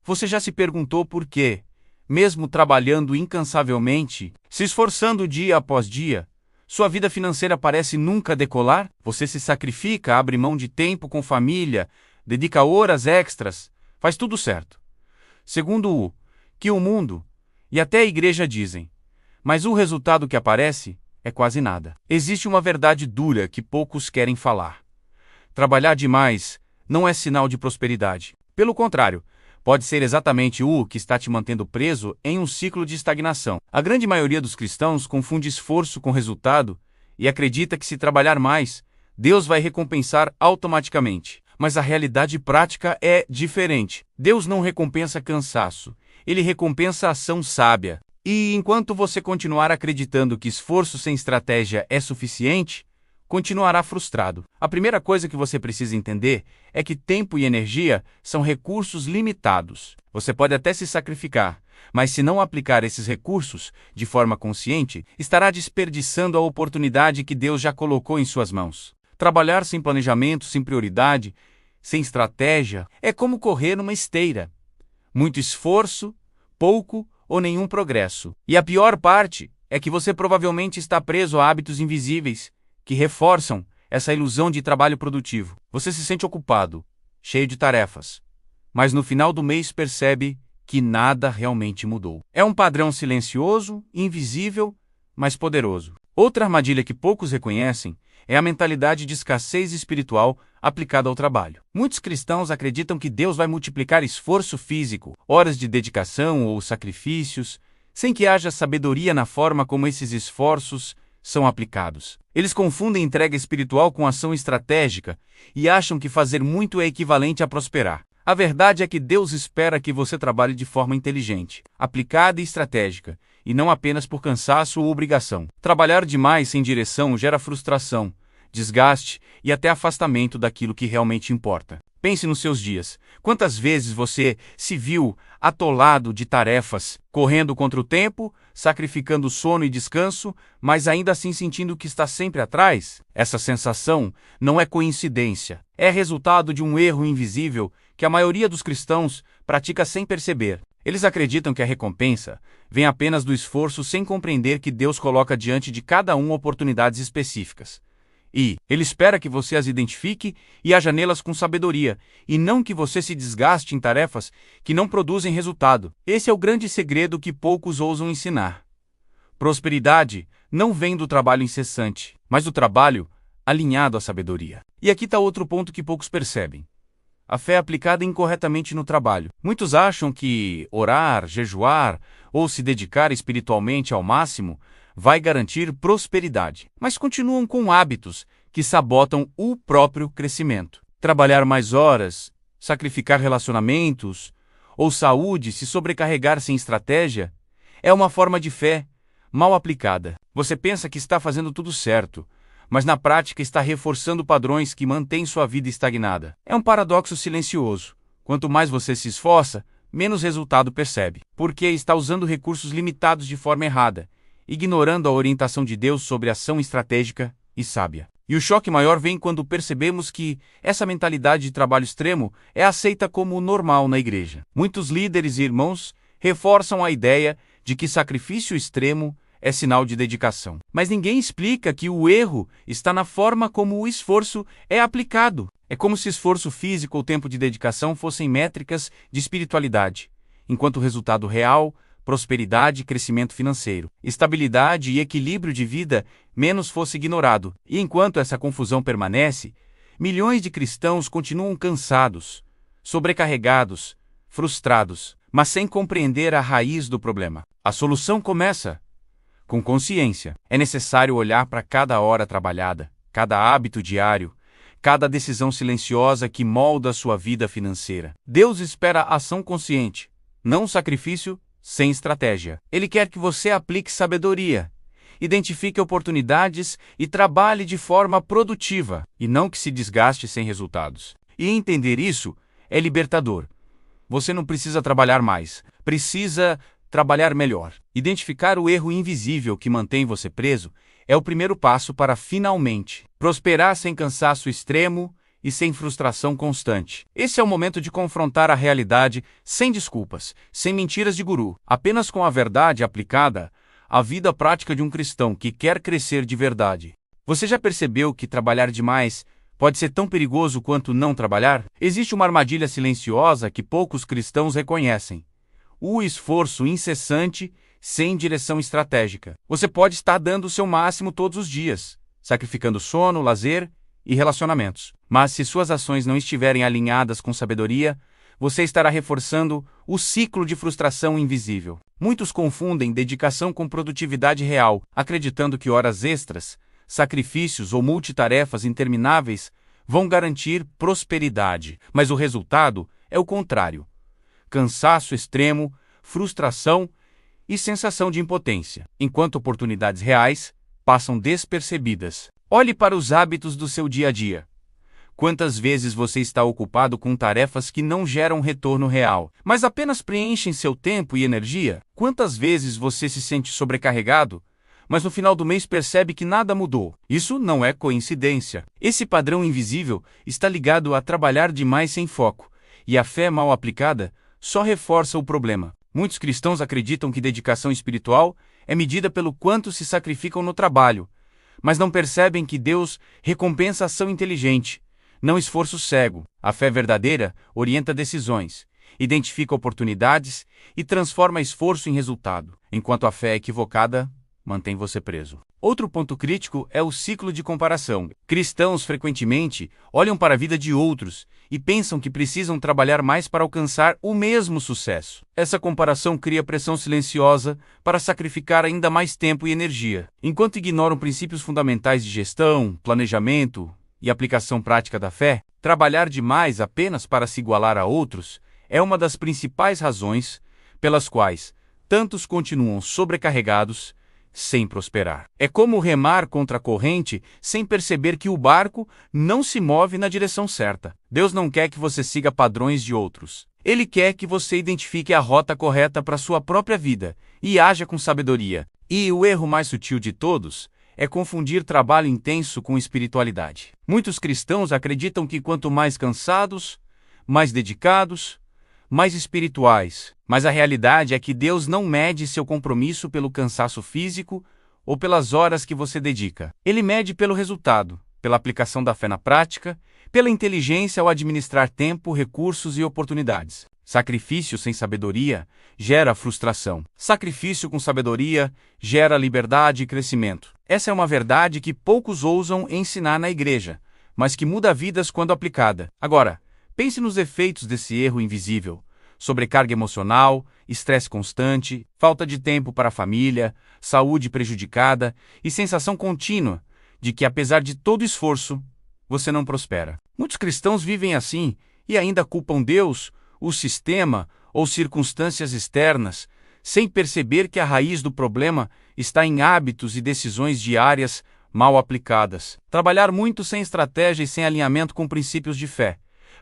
Você já se perguntou por quê, mesmo trabalhando incansavelmente, se esforçando dia após dia, sua vida financeira parece nunca decolar? Você se sacrifica, abre mão de tempo com família, dedica horas extras, faz tudo certo. Segundo o que o mundo e até a igreja dizem, mas o resultado que aparece é quase nada. Existe uma verdade dura que poucos querem falar. Trabalhar demais não é sinal de prosperidade. Pelo contrário, pode ser exatamente o que está te mantendo preso em um ciclo de estagnação. A grande maioria dos cristãos confunde esforço com resultado e acredita que se trabalhar mais, Deus vai recompensar automaticamente. Mas a realidade prática é diferente. Deus não recompensa cansaço, Ele recompensa a ação sábia. E enquanto você continuar acreditando que esforço sem estratégia é suficiente, continuará frustrado. A primeira coisa que você precisa entender é que tempo e energia são recursos limitados. Você pode até se sacrificar, mas se não aplicar esses recursos de forma consciente, estará desperdiçando a oportunidade que Deus já colocou em suas mãos. Trabalhar sem planejamento, sem prioridade, sem estratégia, é como correr numa esteira. Muito esforço, pouco ou nenhum progresso. E a pior parte é que você provavelmente está preso a hábitos invisíveis que reforçam essa ilusão de trabalho produtivo. Você se sente ocupado, cheio de tarefas, mas no final do mês percebe que nada realmente mudou. É um padrão silencioso, invisível, mas poderoso. Outra armadilha que poucos reconhecem é a mentalidade de escassez espiritual aplicada ao trabalho. Muitos cristãos acreditam que Deus vai multiplicar esforço físico, horas de dedicação ou sacrifícios, sem que haja sabedoria na forma como esses esforços são aplicados. Eles confundem entrega espiritual com ação estratégica e acham que fazer muito é equivalente a prosperar. A verdade é que Deus espera que você trabalhe de forma inteligente, aplicada e estratégica, e não apenas por cansaço ou obrigação. Trabalhar demais sem direção gera frustração, desgaste e até afastamento daquilo que realmente importa. Pense nos seus dias. Quantas vezes você se viu atolado de tarefas, correndo contra o tempo, sacrificando sono e descanso, mas ainda assim sentindo que está sempre atrás? Essa sensação não é coincidência. É resultado de um erro invisível que a maioria dos cristãos pratica sem perceber. Eles acreditam que a recompensa vem apenas do esforço sem compreender que Deus coloca diante de cada um oportunidades específicas. E Ele espera que você as identifique e haja nelas com sabedoria, e não que você se desgaste em tarefas que não produzem resultado. Esse é o grande segredo que poucos ousam ensinar. Prosperidade não vem do trabalho incessante, mas do trabalho alinhado à sabedoria. E aqui está outro ponto que poucos percebem. A fé é aplicada incorretamente no trabalho. Muitos acham que orar, jejuar ou se dedicar espiritualmente ao máximo vai garantir prosperidade, mas continuam com hábitos que sabotam o próprio crescimento. Trabalhar mais horas, sacrificar relacionamentos ou saúde, se sobrecarregar sem estratégia, é uma forma de fé mal aplicada. Você pensa que está fazendo tudo certo, mas na prática está reforçando padrões que mantêm sua vida estagnada. É um paradoxo silencioso. Quanto mais você se esforça, menos resultado percebe, porque está usando recursos limitados de forma errada, ignorando a orientação de Deus sobre ação estratégica e sábia. E o choque maior vem quando percebemos que essa mentalidade de trabalho extremo é aceita como normal na igreja. Muitos líderes e irmãos reforçam a ideia de que sacrifício extremo é sinal de dedicação. Mas ninguém explica que o erro está na forma como o esforço é aplicado. É como se esforço físico ou tempo de dedicação fossem métricas de espiritualidade, enquanto o resultado real, prosperidade, crescimento financeiro, estabilidade e equilíbrio de vida menos fosse ignorado. E enquanto essa confusão permanece, milhões de cristãos continuam cansados, sobrecarregados, frustrados, mas sem compreender a raiz do problema. A solução começa com consciência. É necessário olhar para cada hora trabalhada, cada hábito diário, cada decisão silenciosa que molda a sua vida financeira. Deus espera ação consciente, não sacrifício sem estratégia. Ele quer que você aplique sabedoria, identifique oportunidades e trabalhe de forma produtiva, e não que se desgaste sem resultados. E entender isso é libertador. Você não precisa trabalhar mais, precisa trabalhar melhor. Identificar o erro invisível que mantém você preso é o primeiro passo para finalmente prosperar sem cansaço extremo e sem frustração constante. Esse é o momento de confrontar a realidade sem desculpas, sem mentiras de guru, apenas com a verdade aplicada à vida prática de um cristão que quer crescer de verdade. Você já percebeu que trabalhar demais pode ser tão perigoso quanto não trabalhar? Existe uma armadilha silenciosa que poucos cristãos reconhecem: o esforço incessante sem direção estratégica. Você pode estar dando o seu máximo todos os dias, sacrificando sono, lazer e relacionamentos. Mas se suas ações não estiverem alinhadas com sabedoria, você estará reforçando o ciclo de frustração invisível. Muitos confundem dedicação com produtividade real, acreditando que horas extras, sacrifícios ou multitarefas intermináveis vão garantir prosperidade. Mas o resultado é o contrário: cansaço extremo, frustração e sensação de impotência, enquanto oportunidades reais passam despercebidas. Olhe para os hábitos do seu dia a dia. Quantas vezes você está ocupado com tarefas que não geram retorno real, mas apenas preenchem seu tempo e energia? Quantas vezes você se sente sobrecarregado, mas no final do mês percebe que nada mudou? Isso não é coincidência. Esse padrão invisível está ligado a trabalhar demais sem foco, e a fé mal aplicada só reforça o problema. Muitos cristãos acreditam que dedicação espiritual é medida pelo quanto se sacrificam no trabalho, mas não percebem que Deus recompensa ação inteligente, não esforço cego. A fé verdadeira orienta decisões, identifica oportunidades e transforma esforço em resultado, enquanto a fé equivocada mantém você preso. Outro ponto crítico é o ciclo de comparação. Cristãos frequentemente olham para a vida de outros e pensam que precisam trabalhar mais para alcançar o mesmo sucesso. Essa comparação cria pressão silenciosa para sacrificar ainda mais tempo e energia. Enquanto ignoram princípios fundamentais de gestão, planejamento e aplicação prática da fé, trabalhar demais apenas para se igualar a outros é uma das principais razões pelas quais tantos continuam sobrecarregados sem prosperar. É como remar contra a corrente sem perceber que o barco não se move na direção certa. Deus não quer que você siga padrões de outros. Ele quer que você identifique a rota correta para sua própria vida e haja com sabedoria. E o erro mais sutil de todos é confundir trabalho intenso com espiritualidade. Muitos cristãos acreditam que quanto mais cansados, mais dedicados, mais espirituais. Mas a realidade é que Deus não mede seu compromisso pelo cansaço físico ou pelas horas que você dedica. Ele mede pelo resultado, pela aplicação da fé na prática, pela inteligência ao administrar tempo, recursos e oportunidades. Sacrifício sem sabedoria gera frustração. Sacrifício com sabedoria gera liberdade e crescimento. Essa é uma verdade que poucos ousam ensinar na igreja, mas que muda vidas quando aplicada. Agora, pense nos efeitos desse erro invisível: sobrecarga emocional, estresse constante, falta de tempo para a família, saúde prejudicada e sensação contínua de que, apesar de todo esforço, você não prospera. Muitos cristãos vivem assim e ainda culpam Deus, o sistema ou circunstâncias externas, sem perceber que a raiz do problema está em hábitos e decisões diárias mal aplicadas. Trabalhar muito sem estratégia e sem alinhamento com princípios de fé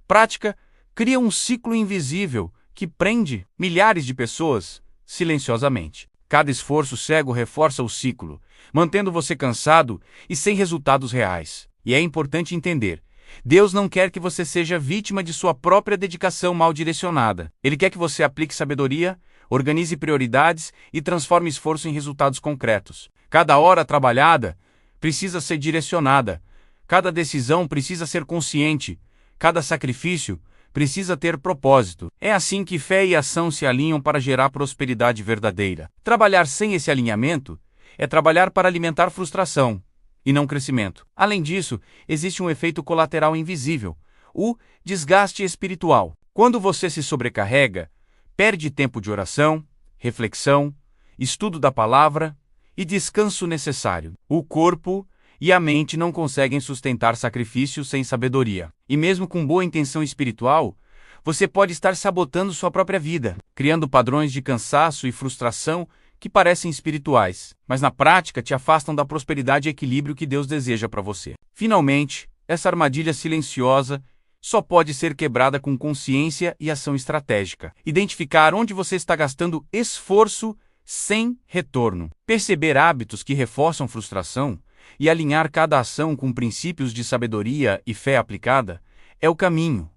prática cria um ciclo invisível que prende milhares de pessoas silenciosamente. Cada esforço cego reforça o ciclo, mantendo você cansado e sem resultados reais. E é importante entender: Deus não quer que você seja vítima de sua própria dedicação mal direcionada. Ele quer que você aplique sabedoria, organize prioridades e transforme esforço em resultados concretos. Cada hora trabalhada precisa ser direcionada, cada decisão precisa ser consciente, cada sacrifício precisa ter propósito. É assim que fé e ação se alinham para gerar prosperidade verdadeira. Trabalhar sem esse alinhamento é trabalhar para alimentar frustração e não crescimento. Além disso, existe um efeito colateral invisível: o desgaste espiritual. Quando você se sobrecarrega, perde tempo de oração, reflexão, estudo da palavra e descanso necessário. O corpo e a mente não conseguem sustentar sacrifícios sem sabedoria. E mesmo com boa intenção espiritual, você pode estar sabotando sua própria vida, criando padrões de cansaço e frustração que parecem espirituais, mas na prática te afastam da prosperidade e equilíbrio que Deus deseja para você. Finalmente, essa armadilha silenciosa só pode ser quebrada com consciência e ação estratégica. Identificar onde você está gastando esforço sem retorno. Perceber hábitos que reforçam frustração e alinhar cada ação com princípios de sabedoria e fé aplicada é o caminho.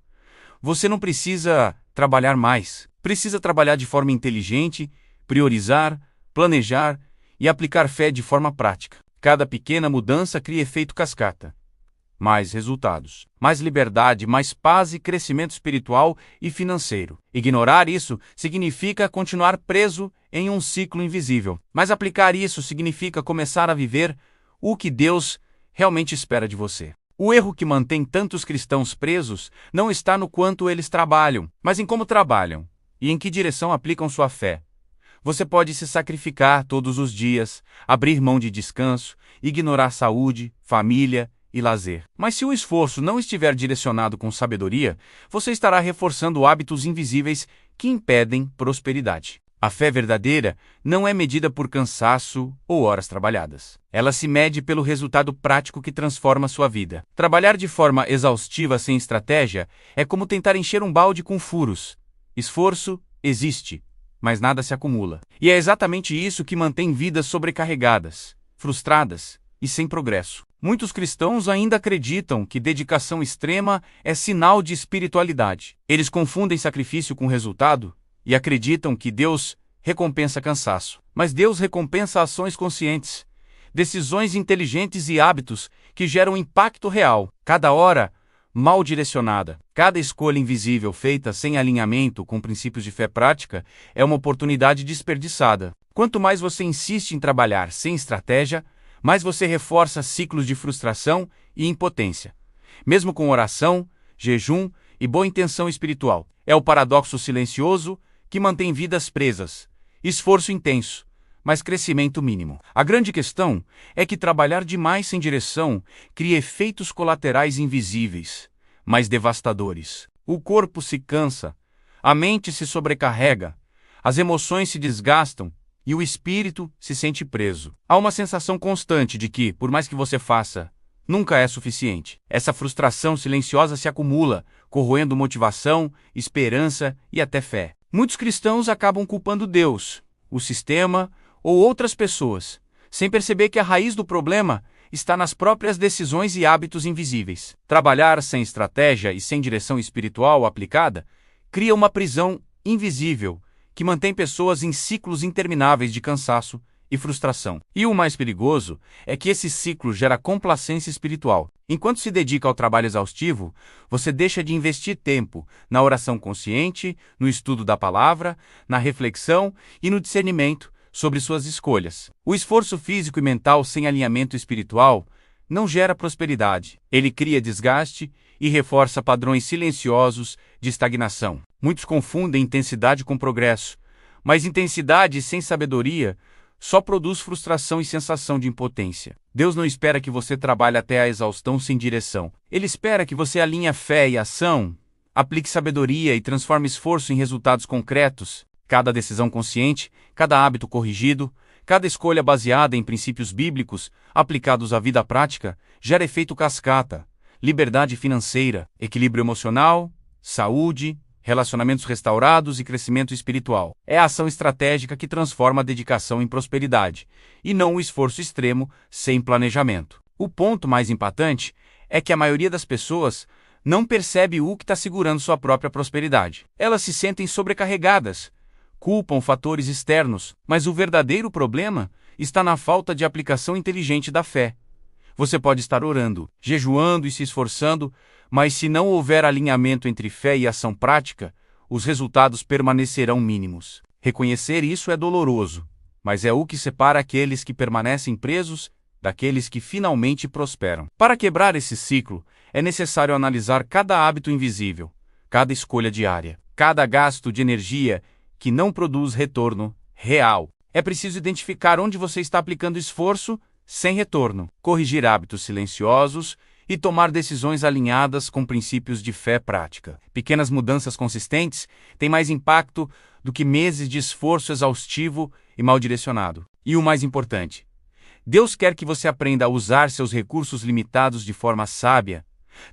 Você não precisa trabalhar mais. Precisa trabalhar de forma inteligente, priorizar, planejar e aplicar fé de forma prática. Cada pequena mudança cria efeito cascata. Mais resultados, mais liberdade, mais paz e crescimento espiritual e financeiro. Ignorar isso significa continuar preso em um ciclo invisível. Mas aplicar isso significa começar a viver o que Deus realmente espera de você. O erro que mantém tantos cristãos presos não está no quanto eles trabalham, mas em como trabalham e em que direção aplicam sua fé. Você pode se sacrificar todos os dias, abrir mão de descanso, ignorar saúde, família e lazer. Mas se o esforço não estiver direcionado com sabedoria, você estará reforçando hábitos invisíveis que impedem prosperidade. A fé verdadeira não é medida por cansaço ou horas trabalhadas. Ela se mede pelo resultado prático que transforma sua vida. Trabalhar de forma exaustiva sem estratégia é como tentar encher um balde com furos. Esforço existe, mas nada se acumula. E é exatamente isso que mantém vidas sobrecarregadas, frustradas e sem progresso. Muitos cristãos ainda acreditam que dedicação extrema é sinal de espiritualidade. Eles confundem sacrifício com resultado e acreditam que Deus recompensa cansaço. Mas Deus recompensa ações conscientes, decisões inteligentes e hábitos que geram impacto real. Cada hora mal direcionada, cada escolha invisível feita sem alinhamento com princípios de fé prática é uma oportunidade desperdiçada. Quanto mais você insiste em trabalhar sem estratégia, mais você reforça ciclos de frustração e impotência. Mesmo com oração, jejum e boa intenção espiritual. É o paradoxo silencioso que mantém vidas presas. Esforço intenso, mas crescimento mínimo. A grande questão é que trabalhar demais sem direção cria efeitos colaterais invisíveis, mas devastadores. O corpo se cansa, a mente se sobrecarrega, as emoções se desgastam e o espírito se sente preso. Há uma sensação constante de que, por mais que você faça, nunca é suficiente. Essa frustração silenciosa se acumula, corroendo motivação, esperança e até fé. Muitos cristãos acabam culpando Deus, o sistema ou outras pessoas, sem perceber que a raiz do problema está nas próprias decisões e hábitos invisíveis. Trabalhar sem estratégia e sem direção espiritual aplicada cria uma prisão invisível que mantém pessoas em ciclos intermináveis de cansaço e frustração. E o mais perigoso é que esse ciclo gera complacência espiritual. Enquanto se dedica ao trabalho exaustivo, você deixa de investir tempo na oração consciente, no estudo da palavra, na reflexão e no discernimento sobre suas escolhas. O esforço físico e mental sem alinhamento espiritual não gera prosperidade. Ele cria desgaste e reforça padrões silenciosos de estagnação. Muitos confundem intensidade com progresso, mas intensidade sem sabedoria só produz frustração e sensação de impotência. Deus não espera que você trabalhe até a exaustão sem direção. Ele espera que você alinhe fé e ação, aplique sabedoria e transforme esforço em resultados concretos. Cada decisão consciente, cada hábito corrigido, cada escolha baseada em princípios bíblicos aplicados à vida prática gera efeito cascata, liberdade financeira, equilíbrio emocional, saúde, relacionamentos restaurados e crescimento espiritual. É a ação estratégica que transforma a dedicação em prosperidade, e não o esforço extremo sem planejamento. O ponto mais impactante é que a maioria das pessoas não percebe o que está segurando sua própria prosperidade. Elas se sentem sobrecarregadas, culpam fatores externos, mas o verdadeiro problema está na falta de aplicação inteligente da fé. Você pode estar orando, jejuando e se esforçando, mas se não houver alinhamento entre fé e ação prática, os resultados permanecerão mínimos. Reconhecer isso é doloroso, mas é o que separa aqueles que permanecem presos daqueles que finalmente prosperam. Para quebrar esse ciclo, é necessário analisar cada hábito invisível, cada escolha diária, cada gasto de energia que não produz retorno real. É preciso identificar onde você está aplicando esforço sem retorno, corrigir hábitos silenciosos e tomar decisões alinhadas com princípios de fé prática. Pequenas mudanças consistentes têm mais impacto do que meses de esforço exaustivo e mal direcionado. E o mais importante, Deus quer que você aprenda a usar seus recursos limitados de forma sábia,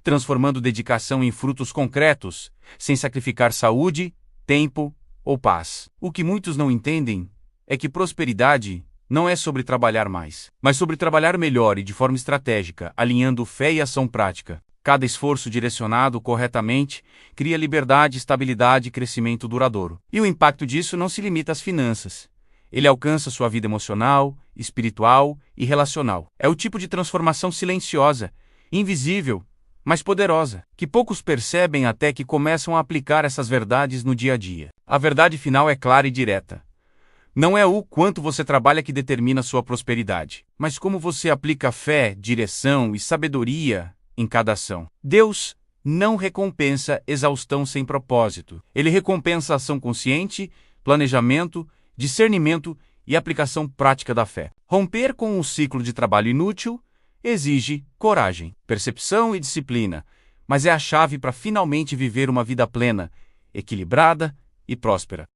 transformando dedicação em frutos concretos, sem sacrificar saúde, tempo ou paz. O que muitos não entendem é que prosperidade não é sobre trabalhar mais, mas sobre trabalhar melhor e de forma estratégica, alinhando fé e ação prática. Cada esforço direcionado corretamente cria liberdade, estabilidade e crescimento duradouro. E o impacto disso não se limita às finanças. Ele alcança sua vida emocional, espiritual e relacional. É o tipo de transformação silenciosa, invisível, mas poderosa, que poucos percebem até que começam a aplicar essas verdades no dia a dia. A verdade final é clara e direta. Não é o quanto você trabalha que determina sua prosperidade, mas como você aplica fé, direção e sabedoria em cada ação. Deus não recompensa exaustão sem propósito. Ele recompensa ação consciente, planejamento, discernimento e aplicação prática da fé. Romper com um ciclo de trabalho inútil exige coragem, percepção e disciplina, mas é a chave para finalmente viver uma vida plena, equilibrada e próspera.